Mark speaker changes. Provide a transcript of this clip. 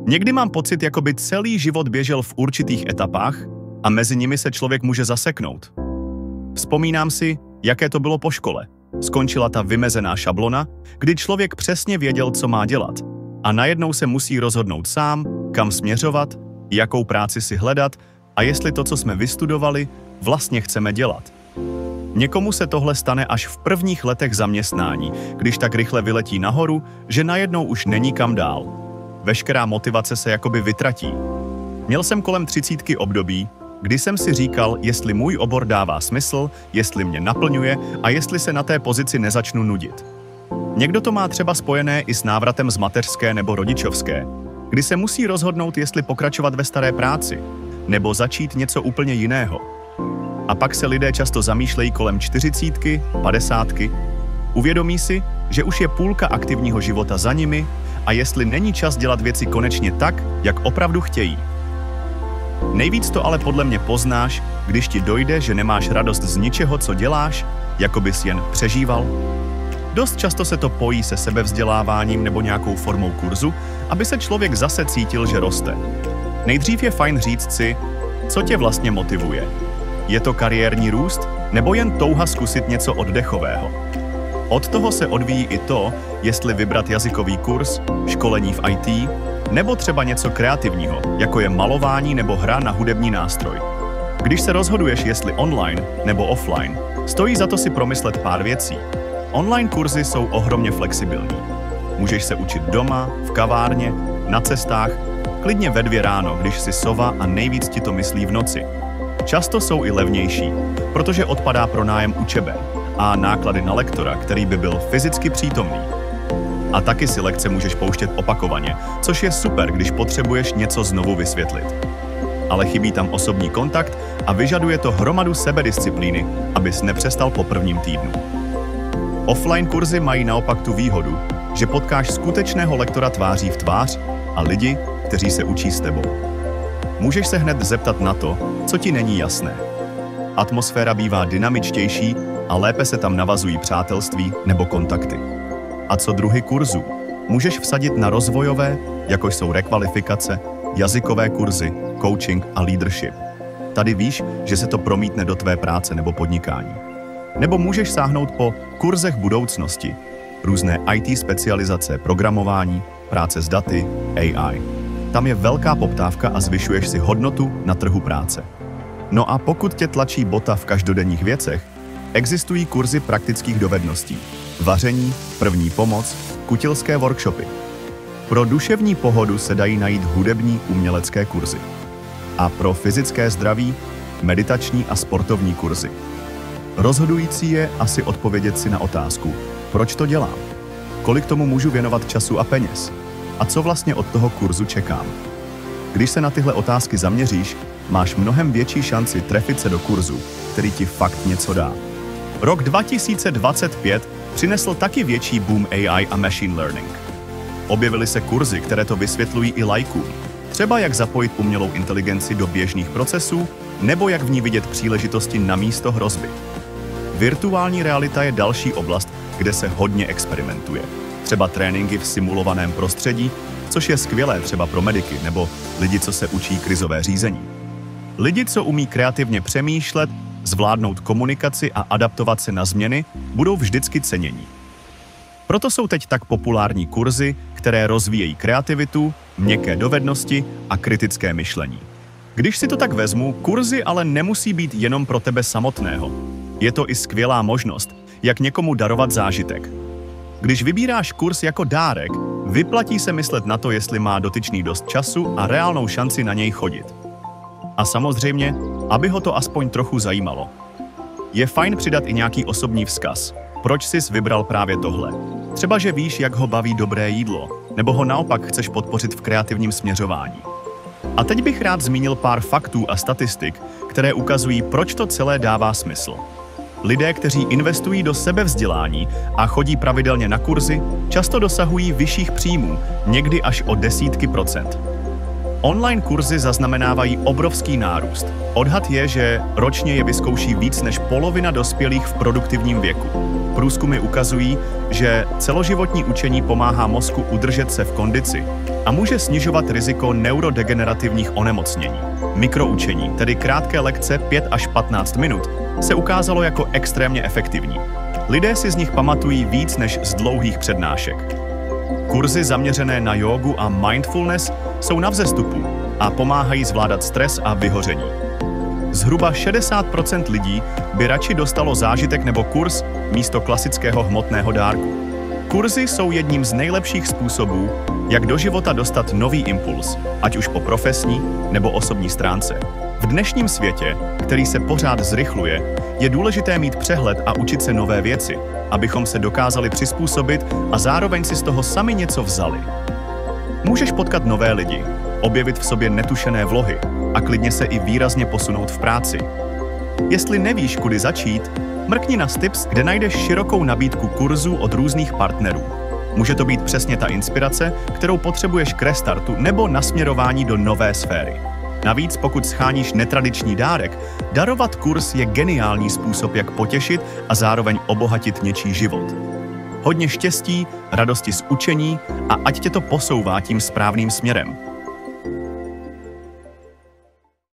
Speaker 1: Někdy mám pocit, jako by celý život běžel v určitých etapách a mezi nimi se člověk může zaseknout. Vzpomínám si, jaké to bylo po škole. Skončila ta vymezená šablona, kdy člověk přesně věděl, co má dělat. A najednou se musí rozhodnout sám, kam směřovat, jakou práci si hledat a jestli to, co jsme vystudovali, vlastně chceme dělat. Někomu se tohle stane až v prvních letech zaměstnání, když tak rychle vyletí nahoru, že najednou už není kam dál. Veškerá motivace se jakoby vytratí. Měl jsem kolem 30 období, kdy jsem si říkal, jestli můj obor dává smysl, jestli mě naplňuje a jestli se na té pozici nezačnu nudit. Někdo to má třeba spojené i s návratem z mateřské nebo rodičovské, kdy se musí rozhodnout, jestli pokračovat ve staré práci, nebo začít něco úplně jiného. A pak se lidé často zamýšlejí kolem 40, 50. Uvědomí si, že už je půlka aktivního života za nimi a jestli není čas dělat věci konečně tak, jak opravdu chtějí. Nejvíc to ale podle mě poznáš, když ti dojde, že nemáš radost z ničeho, co děláš, jako bys jen přežíval. Dost často se to pojí se sebevzděláváním nebo nějakou formou kurzu, aby se člověk zase cítil, že roste. Nejdřív je fajn říct si, co tě vlastně motivuje. Je to kariérní růst, nebo jen touha zkusit něco oddechového? Od toho se odvíjí i to, jestli vybrat jazykový kurz, školení v IT, nebo třeba něco kreativního, jako je malování nebo hra na hudební nástroj. Když se rozhoduješ, jestli online nebo offline, stojí za to si promyslet pár věcí. Online kurzy jsou ohromně flexibilní. Můžeš se učit doma, v kavárně, na cestách, klidně ve 2 ráno, když jsi sova a nejvíc ti to myslí v noci. Často jsou i levnější, protože odpadá pronájem učeben a náklady na lektora, který by byl fyzicky přítomný. A taky si lekce můžeš pouštět opakovaně, což je super, když potřebuješ něco znovu vysvětlit. Ale chybí tam osobní kontakt a vyžaduje to hromadu sebedisciplíny, abys nepřestal po prvním týdnu. Offline kurzy mají naopak tu výhodu, že potkáš skutečného lektora tváří v tvář a lidi, kteří se učí s tebou. Můžeš se hned zeptat na to, co ti není jasné. Atmosféra bývá dynamičtější a lépe se tam navazují přátelství nebo kontakty. A co druhy kurzů? Můžeš vsadit na rozvojové, jako jsou rekvalifikace, jazykové kurzy, coaching a leadership. Tady víš, že se to promítne do tvé práce nebo podnikání. Nebo můžeš sáhnout po kurzech budoucnosti, různé IT specializace, programování, práce s daty, AI. Tam je velká poptávka a zvyšuješ si hodnotu na trhu práce. No a pokud tě tlačí bota v každodenních věcech, existují kurzy praktických dovedností. Vaření, první pomoc, kutilské workshopy. Pro duševní pohodu se dají najít hudební umělecké kurzy. A pro fyzické zdraví meditační a sportovní kurzy. Rozhodující je asi odpovědět si na otázku, proč to dělám? Kolik tomu můžu věnovat času a peněz? A co vlastně od toho kurzu čekám? Když se na tyhle otázky zaměříš, máš mnohem větší šanci trefit se do kurzu, který ti fakt něco dá. Rok 2025 přinesl taky větší boom AI a machine learning. Objevily se kurzy, které to vysvětlují i laikům. Třeba jak zapojit umělou inteligenci do běžných procesů, nebo jak v ní vidět příležitosti na místo hrozby. Virtuální realita je další oblast, kde se hodně experimentuje. Třeba tréninky v simulovaném prostředí, což je skvělé třeba pro mediky nebo lidi, co se učí krizové řízení. Lidi, co umí kreativně přemýšlet, zvládnout komunikaci a adaptovat se na změny, budou vždycky cenění. Proto jsou teď tak populární kurzy, které rozvíjejí kreativitu, měkké dovednosti a kritické myšlení. Když si to tak vezmu, kurzy ale nemusí být jenom pro tebe samotného. Je to i skvělá možnost, jak někomu darovat zážitek. Když vybíráš kurz jako dárek, vyplatí se myslet na to, jestli má dotyčný dost času a reálnou šanci na něj chodit. A samozřejmě, aby ho to aspoň trochu zajímalo. Je fajn přidat i nějaký osobní vzkaz. Proč jsi vybral právě tohle? Třeba, že víš, jak ho baví dobré jídlo, nebo ho naopak chceš podpořit v kreativním směřování. A teď bych rád zmínil pár faktů a statistik, které ukazují, proč to celé dává smysl. Lidé, kteří investují do sebevzdělání a chodí pravidelně na kurzy, často dosahují vyšších příjmů, někdy až o desítky procent. Online kurzy zaznamenávají obrovský nárůst. Odhad je, že ročně je vyzkouší víc než polovina dospělých v produktivním věku. Průzkumy ukazují, že celoživotní učení pomáhá mozku udržet se v kondici a může snižovat riziko neurodegenerativních onemocnění. Mikroučení, tedy krátké lekce 5 až 15 minut, se ukázalo jako extrémně efektivní. Lidé si z nich pamatují víc než z dlouhých přednášek. Kurzy zaměřené na jógu a mindfulness jsou na vzestupu a pomáhají zvládat stres a vyhoření. Zhruba 60% lidí by radši dostalo zážitek nebo kurz místo klasického hmotného dárku. Kurzy jsou jedním z nejlepších způsobů, jak do života dostat nový impuls, ať už po profesní nebo osobní stránce. V dnešním světě, který se pořád zrychluje, je důležité mít přehled a učit se nové věci, abychom se dokázali přizpůsobit a zároveň si z toho sami něco vzali. Můžeš potkat nové lidi, objevit v sobě netušené vlohy a klidně se i výrazně posunout v práci. Jestli nevíš, kudy začít, mrkni na Stips, kde najdeš širokou nabídku kurzů od různých partnerů. Může to být přesně ta inspirace, kterou potřebuješ k restartu nebo nasměrování do nové sféry. Navíc, pokud scháníš netradiční dárek, darovat kurz je geniální způsob, jak potěšit a zároveň obohatit něčí život. Hodně štěstí, radosti z učení a ať tě to posouvá tím správným směrem.